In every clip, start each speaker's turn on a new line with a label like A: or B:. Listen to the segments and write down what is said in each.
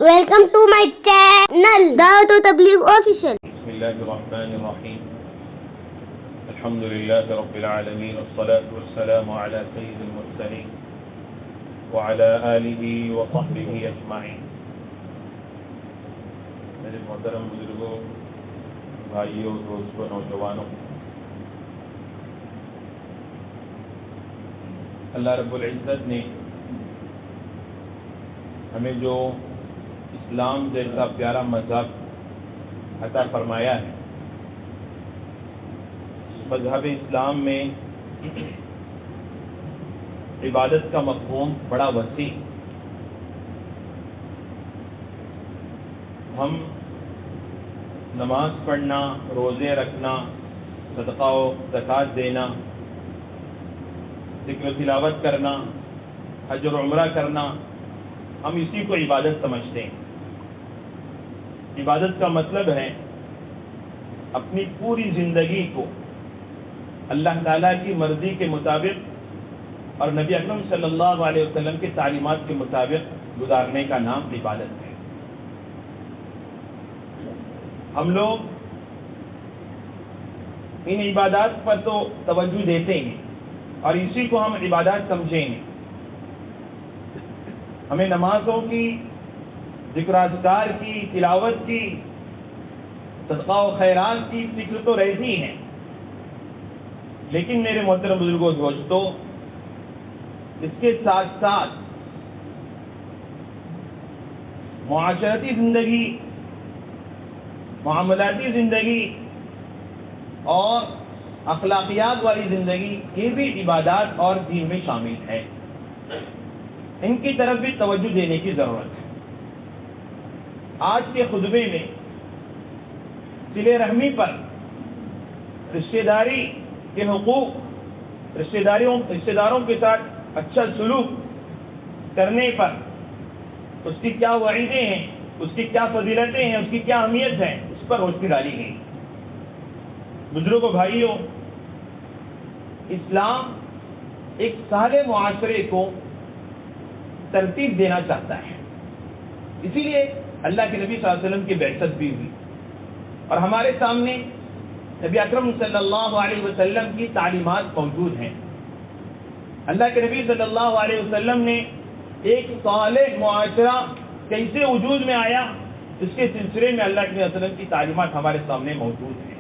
A: Welcome to my channel Dawat Tabligh Official.
B: بسم الله الرحمن الرحيم. الحمد لله رب العالمين والصلاة والسلام على سيد المرسلين وعلى آله وصحبه أجمعين. میرے محترم بزرگوں، بھائیوں، دوستوں، نوجوانوں، اللہ رب العزت نے ہمیں جو اسلام جیسا پیارا مذہب عطا فرمایا ہے، مذہب اسلام میں عبادت کا مفہوم بڑا وسیع. ہم نماز پڑھنا، روزے رکھنا، صدقہ و زکوٰۃ دینا، ذکر و تلاوت کرنا، حج و عمرہ کرنا، ہم اسی کو عبادت سمجھتے ہیں. عبادت کا مطلب ہے اپنی پوری زندگی کو اللہ تعالیٰ کی مرضی کے مطابق اور نبی اکرم صلی اللہ علیہ وسلم کی تعلیمات کے مطابق گزارنے کا نام عبادت ہے. ہم لوگ ان عبادات پر تو توجہ دیتے ہیں اور اسی کو ہم عبادات سمجھیں گے. ہمیں نمازوں کی، ذکر اذکار کی، تلاوت کی، صدقہ و خیرات کی فکر تو رہتی ہے، لیکن میرے محترم بزرگوں، دوستوں، اس کے ساتھ ساتھ معاشرتی زندگی، معاملاتی زندگی اور اخلاقیات والی زندگی، یہ بھی عبادات اور دین میں شامل ہے. ان کی طرف بھی توجہ دینے کی ضرورت ہے. آج کے خطبے میں صلہ رحمی پر، رشتہ داری کے حقوق، رشتہ داروں کے ساتھ اچھا سلوک کرنے پر اس کی کیا وعیدیں ہیں، اس کی کیا فضیلتیں ہیں، اس کی کیا اہمیت ہے، اس پر روشنی ڈالی گئی. بزرگوں، بھائیوں، اسلام ایک صالح معاشرے کو ترتیب دینا چاہتا ہے. اسی لیے اللہ کے نبی صلی اللہ علیہ وسلم کی بعثت بھی ہوئی اور ہمارے سامنے نبی اکرم صلی اللہ علیہ وسلم کی تعلیمات موجود ہیں. اللہ کے نبی صلی اللہ علیہ وسلم نے ایک صالح معاشرہ کیسے وجود میں آیا، اس کے سلسلے میں اللہ کے نبی صلی اللہ علیہ وسلم کی تعلیمات ہمارے سامنے موجود ہیں.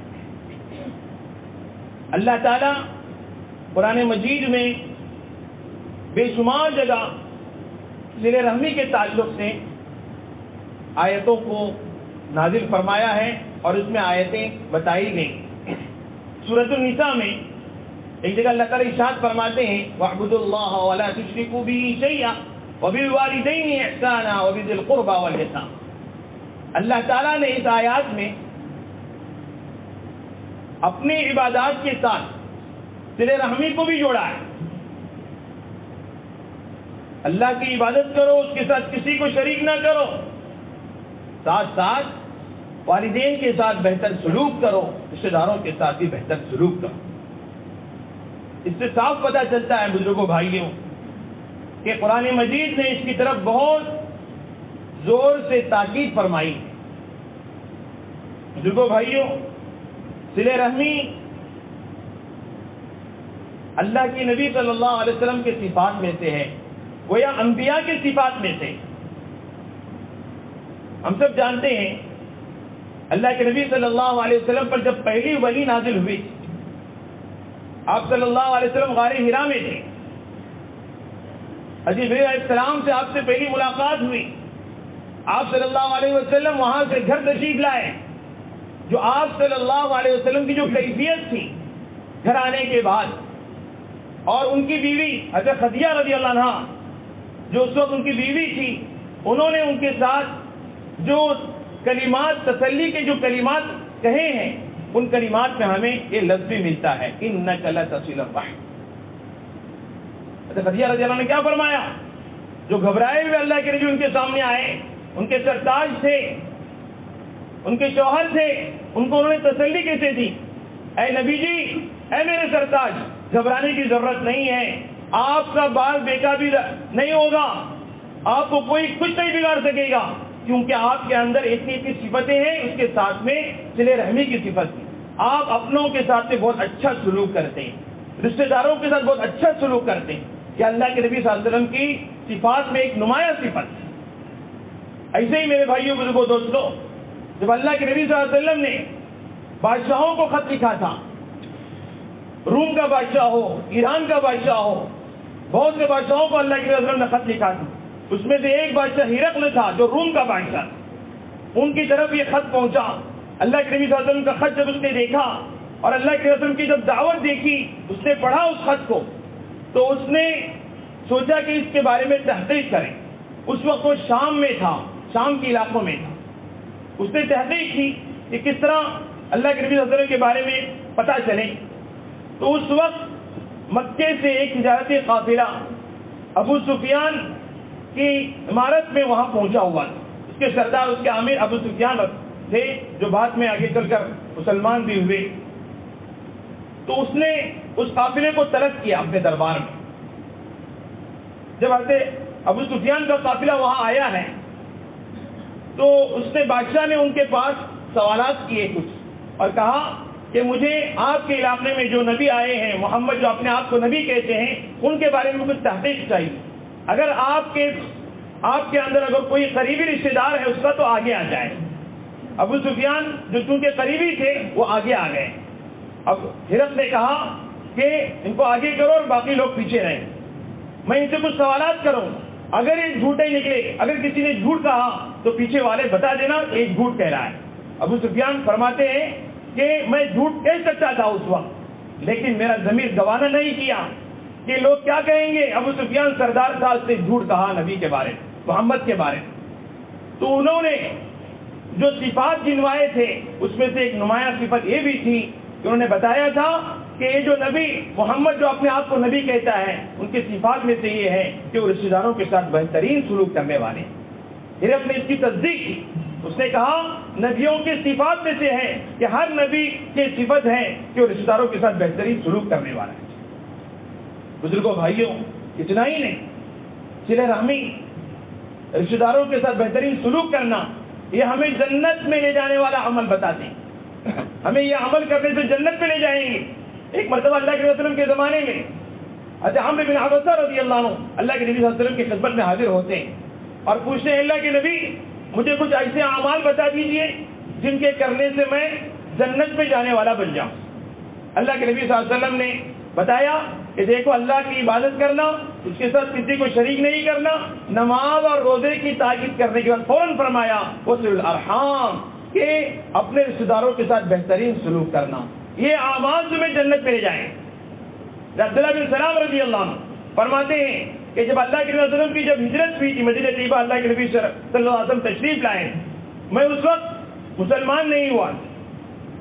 B: اللہ تعالیٰ قرآن مجید میں بے شمار جگہ صلہ رحمی کے تعلق سے آیتوں کو نازل فرمایا ہے اور اس میں آیتیں بتائی گئیں. سورۃ النساء میں ایک جگہ اللہ تعالیٰ ارشاد فرماتے ہیں وَاعْبُدُوا اللَّهَ وَلَا تُشْرِكُوا بِهِ شَيْئًا وَبِالْوَالِدَيْنِ إِحْسَانًا وَبِذِي الْقُرْبَى وَالْيَتَامَى. اللہ تعالیٰ نے اس آیات میں اپنی عبادات کے ساتھ صلہ رحمی کو بھی جوڑا ہے. اللہ کی عبادت کرو، اس کے ساتھ کسی کو شریک نہ کرو، ساتھ ساتھ والدین کے ساتھ بہتر سلوک کرو، رشتہ داروں کے ساتھ بھی بہتر سلوک کرو. اس سے صاف پتہ چلتا ہے بزرگوں، بھائیوں، کہ قرآن مجید نے اس کی طرف بہت زور سے تاکید فرمائی. بزرگوں، بھائیوں، صلہ رحمی اللہ کے نبی صلی اللہ علیہ وسلم کے صفات میں سے ہے، گویا انبیاء کے صفات میں سے. ہم سب جانتے ہیں اللہ کے نبی صلی اللہ علیہ وسلم پر جب پہلی وحی نازل ہوئی، آپ صلی اللہ علیہ وسلم غار حرا میں تھے. حضرت علیہ السلام سے آپ سے پہلی ملاقات ہوئی. آپ صلی اللہ علیہ وسلم وہاں سے گھر تشریف لائے. جو آپ صلی اللہ علیہ وسلم کی جو کیفیت تھی گھر آنے کے بعد، اور ان کی بیوی حضرت خدیجہ رضی اللہ عنہا جو اس وقت ان کی بیوی تھی، انہوں نے ان کے ساتھ جو کلمات، تسلی کے جو کلمات کہے ہیں، ان کلمات میں ہمیں یہ لفظ بھی ملتا ہے اِنَّكَ لَتَصِلُ الرَّحِمَ. حضرت خدیجہ رضی اللہ عنہ نے کیا فرمایا؟ جو گھبرائے ہوئے اللہ کے نبی ان کے سامنے آئے، ان کے سرتاج تھے، ان کے شوہر تھے، ان کو انہوں نے تسلی کیسے دی؟ اے نبی جی، اے میرے سرتاج، گھبرانے کی ضرورت نہیں ہے، آپ کا بال بیکا بھی نہیں ہوگا، آپ کو کوئی کچھ نہیں بگاڑ سکے گا، کیونکہ آپ کے اندر ایسی ایسی صفتیں ہیں، اس کے ساتھ میں صلہ رحمی کی صفت ہے، آپ اپنوں کے ساتھ بہت اچھا سلوک کرتے ہیں، رشتہ داروں کے ساتھ بہت اچھا سلوک کرتے ہیں، یہ اللہ کے نبی صلی اللہ علیہ وسلم کی صفات میں ایک نمایاں صفت ہے۔ ایسے ہی میرے بھائیوں بزرگوں دوستوں، جب اللہ کے نبی صلی اللہ علیہ وسلم نے بادشاہوں کو خط لکھا تھا، روم کا بادشاہ ہو، ایران کا بادشاہ ہو، بہت سے بادشاہوں کو اللہ کے نبی صلی اللہ علیہ وسلم نے خط لکھا تھا، اس میں سے ایک بادشاہ ہرقل تھا جو روم کا بادشاہ تھا، ان کی طرف یہ خط پہنچا۔ اللہ کے نبی صلی اللہ علیہ وسلم کا خط جب اس نے دیکھا اور اللہ کے رسول کی جب دعوت دیکھی، اس نے پڑھا اس خط کو، تو اس نے سوچا کہ اس کے بارے میں تحقیق کریں۔ اس وقت وہ شام میں تھا، شام کے علاقوں میں تھا، اس نے تحقیق کی کہ کس طرح اللہ کے نبی صلی اللہ علیہ وسلم کے بارے میں پتہ چلے۔ تو اس وقت مکے سے ایک تجارتی قافلہ ابو سفیان کی عمارت میں وہاں پہنچا ہوا تھا، اس کے سردار، اس کے امیر ابو سفیان تھے، جو بعد میں آگے چل کر مسلمان بھی ہوئے۔ تو اس نے اس قافلے کو طلب کیا اپنے دربار میں۔ جب حضرت ابو سفیان کا قافلہ وہاں آیا ہے تو اس نے بادشاہ نے ان کے پاس سوالات کیے کچھ، اور کہا کہ مجھے آپ کے علاقے میں جو نبی آئے ہیں، محمد جو اپنے آپ کو نبی کہتے ہیں، ان کے بارے میں کچھ تحقیق چاہیے۔ اگر آپ کے اندر اگر کوئی قریبی رشتہ دار ہے اس کا تو آگے آ جائے۔ ابو سفیان جو چونکہ قریبی تھے وہ آگے آ گئے۔ اب ہرقل نے کہا کہ ان کو آگے کرو اور باقی لوگ پیچھے رہیں، میں ان سے کچھ سوالات کروں، اگر یہ جھوٹے نکلے، اگر کسی نے جھوٹ کہا تو پیچھے والے بتا دینا ایک جھوٹ کہہ رہا ہے۔ ابو سفیان فرماتے ہیں کہ میں جھوٹ کہہ سکتا تھا اس وقت، لیکن میرا ضمیر گوانہ نہیں کیا کہ لوگ کیا کہیں گے۔ ابو سفیان سردار تھا، اس نے جھوٹ کہا نبی کے بارے میں، محمد کے بارے میں۔ تو انہوں نے جو صفات گنوائے تھے اس میں سے ایک نمایاں صفت یہ بھی تھی کہ انہوں نے بتایا تھا کہ یہ جو نبی محمد جو اپنے آپ کو نبی کہتا ہے، ان کی صفات میں سے یہ ہے کہ وہ رشتہ داروں کے ساتھ بہترین سلوک کرنے والے ہیں۔ ہرقل نے اس کی تصدیق کی، اس نے کہا نبیوں کی صفات میں سے ہے کہ ہر نبی کی صفت ہے کہ وہ رشتہ داروں کے ساتھ بہترین سلوک کرنے والا ہے۔ بزرگوں بھائیوں، اتنا ہی نہیں، صلہ رحمی، رشتہ داروں کے ساتھ بہترین سلوک کرنا، یہ ہمیں جنت میں لے جانے والا عمل بتاتے ہیں۔ ہمیں یہ عمل کرنے سے جنت میں لے جائیں گے۔ ایک مرتبہ اللہ کے وسلم کے زمانے میں حضرت عمرو بن عبسہ رضی اللہ عنہ اللہ کے نبی صلی اللہ علیہ وسلم کی خدمت میں حاضر ہوتے ہیں اور پوچھتے ہیں اللہ کے نبی مجھے کچھ ایسے اعمال بتا دیجئے جن کے کرنے سے میں جنت میں جانے والا بن جاؤں۔ اللہ کے نبی صلی اللہ علیہ وسلم نے بتایا کہ دیکھو اللہ کی عبادت کرنا، اس کے ساتھ کسی کو شریک نہیں کرنا، نماز اور روزے کی تاکید کرنے کے بعد فوراً فرمایا وصل الارحام، کہ اپنے رشتہ داروں کے ساتھ بہترین سلوک کرنا، یہ اعمال تمہیں جنت میں لے جائیں۔ عبداللہ بن سلام رضی اللہ عنہ فرماتے ہیں کہ جب اللہ کے نبی صلی اللہ علیہ وسلم کی جب ہجرت ہوئی تھی مدینہ طیبہ، اللہ کے نبی صلی اللہ علیہ وسلم تشریف لائے، میں اس وقت مسلمان نہیں ہوا،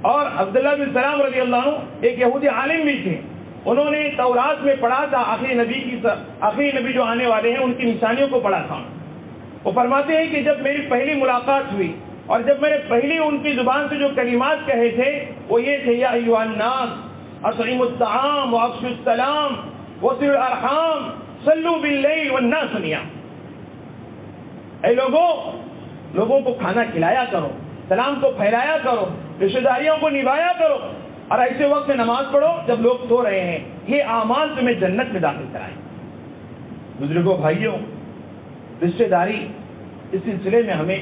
B: اور عبداللہ بن سلام رضی اللہ عنہ ایک یہودی عالم بھی تھے، انہوں نے تورات میں پڑھا تھا، آخری نبی جو آنے والے ہیں ان کی نشانیوں کو پڑھا تھا۔ وہ فرماتے ہیں کہ جب میری پہلی ملاقات ہوئی اور جب میں نے پہلی ان کی زبان سے جو کلمات کہے تھے وہ یہ تھے یا ایھا الناس اطعموا الطعام وافشوا السلام وصلوا الارحام صلوا باللیل والناس نیام۔ اے لوگوں کو کھانا کھلایا کرو، سلام کو پھیلایا کرو، رشتہ داریوں کو نبھایا کرو، اور ایسے وقت میں نماز پڑھو جب لوگ سو رہے ہیں، یہ اعمال تمہیں جنت میں داخل کرائیں۔ بزرگوں بھائیوں، رشتہ داری اس سلسلے میں ہمیں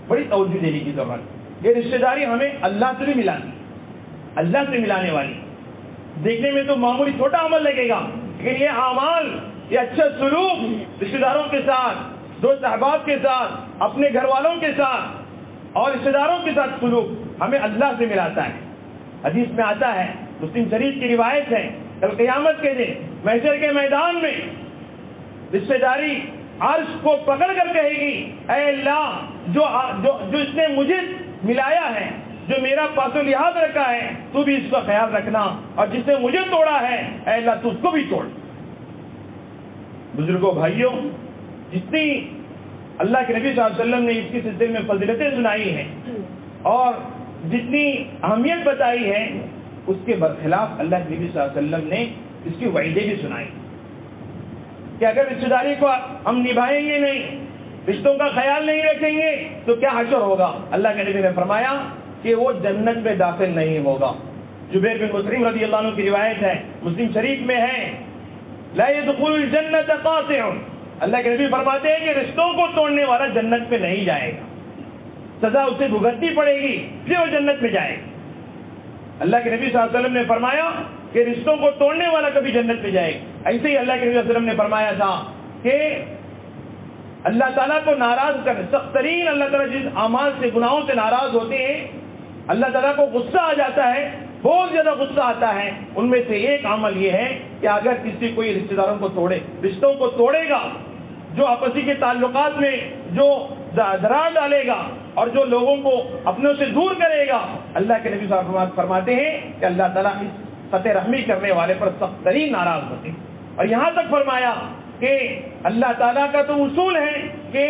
B: بڑی توجہ دینے کی ضرورت ہے۔ یہ رشتہ داری ہمیں اللہ سے بھی ملاتی، اللہ سے ملانے والی، دیکھنے میں تو معمولی چھوٹا عمل لگے گا، لیکن یہ اعمال، یہ اچھا سلوک رشتہ داروں کے ساتھ، دوست احباب کے ساتھ، اپنے گھر والوں کے ساتھ اور رشتہ داروں کے ساتھ سلوک ہمیں اللہ سے ملاتا ہے۔ حدیث میں آتا ہے، مسلم شریف کی روایت ہے، کل قیامت کے دن محشر کے میدان میں رشتہ داری عرش کو پکڑ کر کہے گی اے اللہ جو اس نے مجھے ملایا ہے، جو میرا پاس و لحاظ رکھا ہے، تو بھی اس کا خیال رکھنا، اور جس نے مجھے توڑا ہے اے اللہ تو اس کو بھی توڑ۔ بزرگوں بھائیوں، جتنی اللہ کے نبی صلی اللہ علیہ وسلم نے اس کی سلسلے میں فضیلتیں سنائی ہیں اور جتنی اہمیت بتائی ہے، اس کے برخلاف اللہ کے نبی صلی اللہ علیہ وسلم نے اس کی وعیدیں بھی سنائی کہ اگر رشتہ داری کو ہم نبھائیں گے نہیں، رشتوں کا خیال نہیں رکھیں گے تو کیا حشر ہوگا؟ اللہ کے نبی نے فرمایا کہ وہ جنت میں داخل نہیں ہوگا۔ جبیر بن مسلم رضی اللہ عنہ کی روایت ہے، مسلم شریف میں ہے، لا يدخل الجنت قاطع، اللہ کے نبی فرماتے ہیں کہ رشتوں کو توڑنے والا جنت میں نہیں جائے گا، سزا اسے بھگتنی پڑے گی پھر وہ جنت میں جائے گا۔ اللہ کے نبی صلی اللہ علیہ وسلم نے فرمایا کہ رشتوں کو توڑنے والا کبھی جنت میں جائے گا۔ ایسے ہی اللہ کے نبی صلی اللہ علیہ وسلم نے فرمایا تھا کہ اللہ تعالیٰ کو ناراض کر، سخت ترین اللہ تعالیٰ جس اعمال سے، گناہوں سے ناراض ہوتے ہیں، اللہ تعالیٰ کو غصہ آ جاتا ہے، بہت زیادہ غصہ آتا ہے، ان میں سے ایک عمل یہ ہے کہ اگر کسی کوئی رشتہ داروں کو توڑے، رشتوں کو توڑے گا، جو آپسی کے تعلقات میں جو دراڑ ڈالے گا اور جو لوگوں کو اپنوں سے دور کرے گا، اللہ کے نبی صلی اللہ علیہ وسلم فرماتے ہیں کہ اللہ تعالیٰ اس قطع رحمی کرنے والے پر سخت ترین ناراض ہوتے ہیں۔ اور یہاں تک فرمایا کہ اللہ تعالیٰ کا تو اصول ہے کہ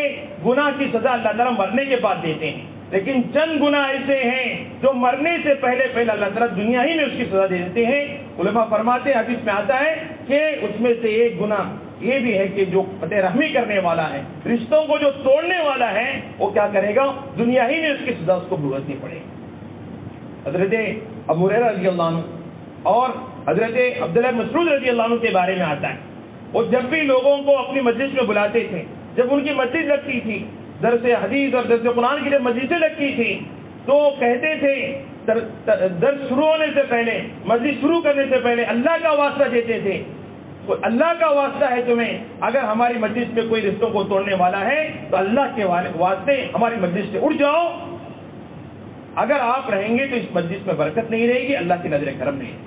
B: گناہ کی سزا اللہ تعالیٰ مرنے کے بعد دیتے ہیں، لیکن چند گناہ ایسے ہیں جو مرنے سے پہلے اللہ تعالیٰ دنیا ہی میں اس کی سزا دے دیتے ہیں۔ علماء فرماتے ہیں، حدیث میں آتا ہے کہ اس میں سے ایک گناہ یہ بھی ہے کہ جو قطع رحمی کرنے والا ہے، رشتوں کو جو توڑنے والا ہے، وہ کیا کرے گا؟ دنیا ہی میں اس کی سزا اس کو بھگتنی پڑے گی۔ حضرت ابو ہریرہ رضی اللہ عنہ اور حضرت عبداللہ بن مسعود رضی اللہ عنہ کے بارے میں آتا ہے، وہ جب بھی لوگوں کو اپنی مجلس میں بلاتے تھے، جب ان کی مسجد لگتی تھی، درس حدیث اور درس قرآن کے لیے مجلسیں لگتی تھی، تو کہتے تھے درس شروع ہونے سے پہلے، مجلس شروع کرنے سے پہلے اللہ کا واسطہ دیتے تھے، اللہ کا واسطہ ہے تمہیں، اگر ہماری مجلس میں کوئی رشتوں کو توڑنے والا ہے تو اللہ کے واسطے ہماری مجلس سے اٹھ جاؤ، اگر آپ رہیں گے تو اس مجلس میں برکت نہیں رہے گی، اللہ کی نظر کرم نہیں ہے۔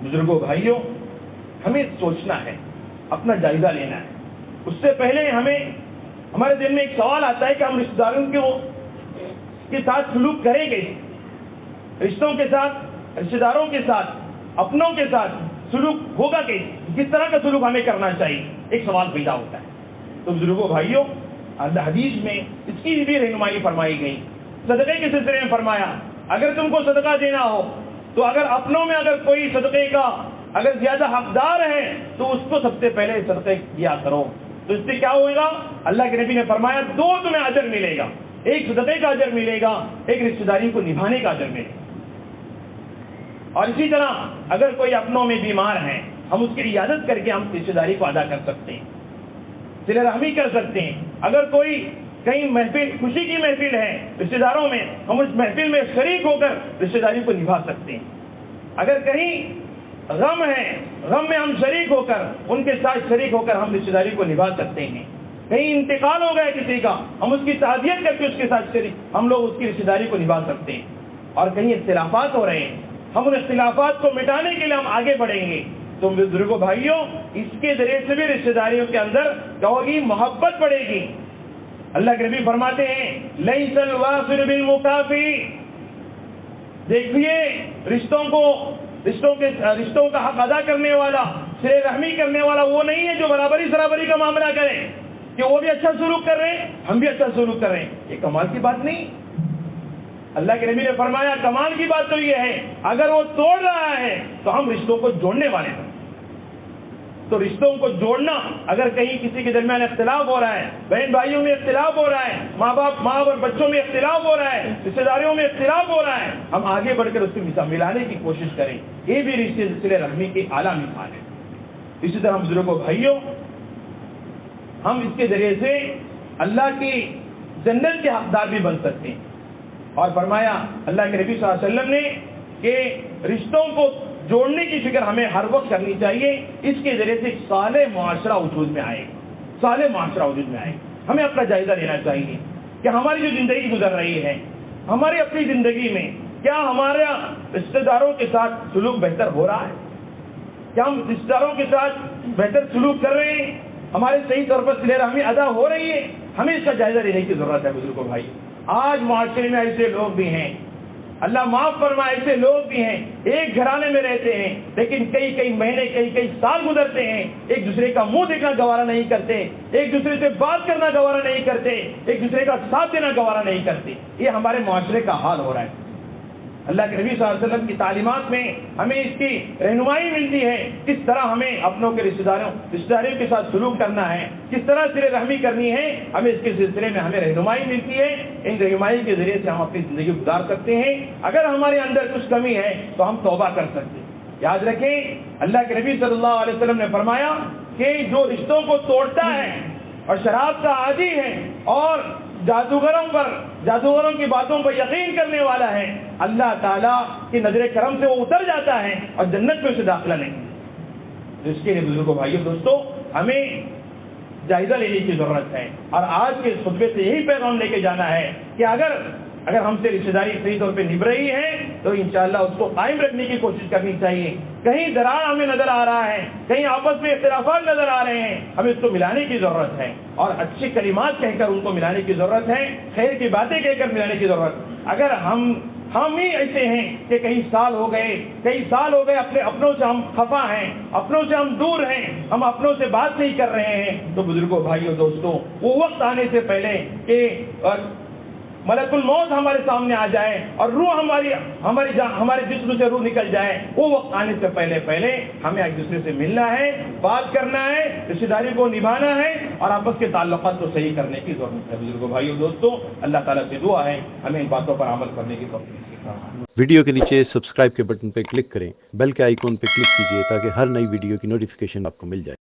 B: بزرگوں، بھائیوں، ہمیں سوچنا ہے، اپنا جائزہ لینا ہے۔ اس سے پہلے ہمارے دل میں ایک سوال آتا ہے کہ ہم رشتہ داروں کے ساتھ سلوک کریں گے، رشتوں کے ساتھ، رشتہ داروں کے ساتھ، اپنوں کے ساتھ سلوک ہوگا کہ کس طرح کا سلوک ہمیں کرنا چاہیے، ایک سوال پیدا ہوتا ہے۔ تو بزرگوں، بھائیوں، حدیث میں اس کی بھی رہنمائی فرمائی گئی۔ صدقے کے سلسلے میں فرمایا اگر تم کو صدقہ دینا ہو تو اگر اپنوں میں اگر کوئی صدقے کا اگر زیادہ حقدار ہے تو اس کو سب سے پہلے صدقے دیا کرو، تو اس سے کیا ہوگا؟ اللہ کے نبی نے فرمایا دو تمہیں اجر ملے گا، ایک صدقے کا اجر ملے گا، ایک رشتہ داری کو نبھانے کا اجر ملے گا۔ اور اسی طرح اگر کوئی اپنوں میں بیمار ہے، ہم اس کی عیادت کر کے ہم رشتہ داری کو ادا کر سکتے ہیں، صلہ رحمی کر سکتے ہیں۔ اگر کوئی کہیں محفل، خوشی کی محفل ہے رشتہ داروں میں، ہم اس محفل میں شریک ہو کر رشتہ داری کو نبھا سکتے ہیں۔ اگر کہیں غم ہے، غم میں ہم شریک ہو کر، ان کے ساتھ شریک ہو کر ہم رشتہ داری کو نبھا سکتے ہیں۔ کہیں انتقال ہو گیا کسی کا، ہم اس کی تعزیت کر کے اس کے ساتھ شریک، ہم لوگ اس کی رشتہ داری کو نبھا سکتے ہیں۔ اور کہیں اختلافات ہو رہے ہیں، ہم ان اختلافات کو مٹانے کے لیے ہم آگے بڑھیں گے۔ تو بزرگوں، بھائیوں، اس کے ذریعے سے بھی رشتہ داریوں کے اندر کیا ہوگی؟ محبت بڑھے گی۔ اللہ کے نبی فرماتے ہیں لیس الواصل بالمکافی، دیکھیے رشتوں کا حق ادا کرنے والا، صلہ رحمی کرنے والا وہ نہیں ہے جو برابری کا معاملہ کرے کہ وہ بھی اچھا سلوک کر رہے ہیں، ہم بھی اچھا سلوک کر رہے ہیں۔ یہ کمال کی بات نہیں۔ اللہ کے نبی نے فرمایا کمال کی بات تو یہ ہے اگر وہ توڑ رہا ہے تو ہم رشتوں کو جوڑنے والے ہیں۔ تو رشتوں کو جوڑنا، اگر کہیں کسی کے درمیان اختلاف ہو رہا ہے، بہن بھائیوں میں اختلاف ہو رہا ہے، ماں اور بچوں میں اختلاف ہو رہا ہے، رشتہ داریوں میں اختلاف ہو رہا ہے، ہم آگے بڑھ کر اس کو ملانے کی کوشش کریں۔ یہ بھی رشتے صلہ رحمی کے اعلیٰ مثال ہے۔ اسی طرح ہم بزرگوں، بھائیوں، ہم اس کے ذریعے سے اللہ کی جنت کے حقدار بھی بن سکتے ہیں۔ اور فرمایا اللہ کے نبی صلی اللہ علیہ وسلم نے کہ رشتوں کو جوڑنے کی فکر ہمیں ہر وقت کرنی چاہیے، اس کے ذریعے سے ایک صالح معاشرہ وجود میں آئے گا، صالح معاشرہ وجود میں آئے گا۔ ہمیں اپنا جائزہ لینا چاہیے کہ ہماری جو زندگی گزر رہی ہے، ہماری اپنی زندگی میں کیا ہمارا رشتہ داروں کے ساتھ سلوک بہتر ہو رہا ہے؟ کیا ہم رشتہ داروں کے ساتھ بہتر سلوک کر رہے ہیں؟ ہمارے صحیح طور پر صلہ رحمی ادا ہو رہی ہے؟ ہمیں اس کا جائزہ لینے کی ضرورت ہے۔ بزرگوں، بھائی، آج معاشرے میں ایسے لوگ بھی ہیں، اللہ معاف فرمائے، ایسے لوگ بھی ہیں ایک گھرانے میں رہتے ہیں لیکن کئی مہینے کئی سال گزرتے ہیں، ایک دوسرے کا منہ دیکھنا گوارا نہیں کرتے، ایک دوسرے سے بات کرنا گوارا نہیں کرتے، ایک دوسرے کا ساتھ دینا گوارا نہیں کرتے۔ یہ ہمارے معاشرے کا حال ہو رہا ہے۔ اللہ کے نبی صلی اللہ علیہ وسلم کی تعلیمات میں ہمیں اس کی رہنمائی ملتی ہے، کس طرح ہمیں اپنوں کے رشتہ داریوں کے ساتھ سلوک کرنا ہے، کس طرح صلہ رحمی کرنی ہے، ہمیں اس کے سلسلے میں ہمیں رہنمائی ملتی ہے۔ ان رہنمائی کے ذریعے سے ہم اپنی زندگی گزار سکتے ہیں۔ اگر ہمارے اندر کچھ کمی ہے تو ہم توبہ کر سکتے ہیں۔ یاد رکھیں، اللہ کے نبی صلی اللہ علیہ وسلم نے فرمایا کہ جو رشتوں کو توڑتا ہے اور شراب کا عادی ہے اور جادوگروں کی باتوں پر یقین کرنے والا ہے، اللہ تعالیٰ کی نظر کرم سے وہ اتر جاتا ہے اور جنت میں اسے داخلہ نہیں۔ تو اس کے لیے بزرگوں، بھائیوں، دوستوں، ہمیں جائزہ لینے کی ضرورت ہے، اور آج کے خطبے سے یہی پیغام لے کے جانا ہے کہ اگر ہم سے رشتہ داری صحیح طور پہ نبھ رہی ہے تو انشاءاللہ اس کو قائم رکھنے کی کوشش کرنی چاہیے۔ کہیں درار ہمیں نظر آ رہا ہے، کہیں آپس میں اختلافات نظر آ رہے ہیں، ہمیں اس کو ملانے کی ضرورت ہے اور اچھی کلمات کہہ کر ان کو ملانے کی ضرورت ہے، خیر کی باتیں کہہ کر ملانے کی ضرورت۔ اگر ہم ہی ایسے ہیں کہ کئی سال ہو گئے اپنے اپنوں سے ہم خفا ہیں، اپنوں سے ہم دور ہیں، ہم اپنوں سے بات نہیں کر رہے ہیں، تو بزرگوں، بھائیوں، دوستوں، وہ وقت آنے سے پہلے کہ ملک الموت ہمارے سامنے آ جائے اور روح ہمارے جسم سے روح نکل جائے، وہ وقت آنے سے پہلے ہمیں ایک دوسرے سے ملنا ہے، بات کرنا ہے، رشتہ داری کو نبھانا ہے اور آپس کے تعلقات کو صحیح کرنے کی ضرورت ہے۔ بزرگوں، بھائیوں، دوستوں، اللہ تعالیٰ سے دعا ہے ہمیں ان باتوں پر عمل کرنے کی توفیق عطا۔
C: ویڈیو کے نیچے سبسکرائب کے بٹن پہ کلک کریں، بیل کے آئیکن پہ کلک کیجئے تاکہ ہر نئی ویڈیو کی نوٹیفیکیشن آپ کو مل جائے۔